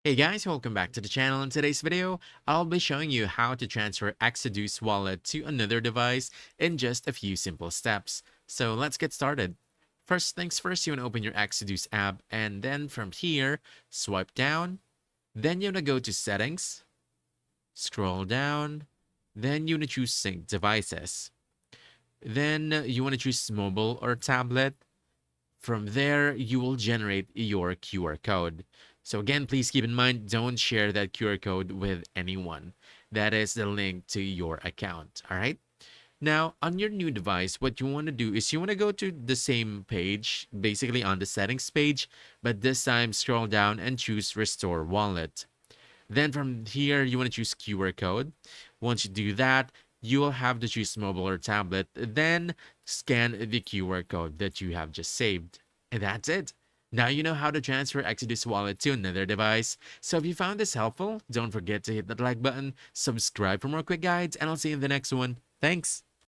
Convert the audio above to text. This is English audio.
Hey guys, welcome back to the channel. In today's video, I'll be showing you how to transfer Exodus wallet to another device in just a few simple steps. So let's get started. First things first, you want to open your Exodus app and then from here, swipe down. Then you want to go to settings, scroll down. Then you want to choose sync devices. Then you want to choose mobile or tablet. From there, you will generate your QR code. So again, please keep in mind, don't share that QR code with anyone. That is the link to your account. All right. Now, on your new device, what you want to do is you want to go to the same page, basically on the settings page, but this time scroll down and choose restore wallet. Then from here, you want to choose QR code. Once you do that, you will have to choose mobile or tablet, then scan the QR code that you have just saved. And that's it. Now you know how to transfer Exodus wallet to another device. So if you found this helpful, don't forget to hit that like button, subscribe for more quick guides, and I'll see you in the next one. Thanks.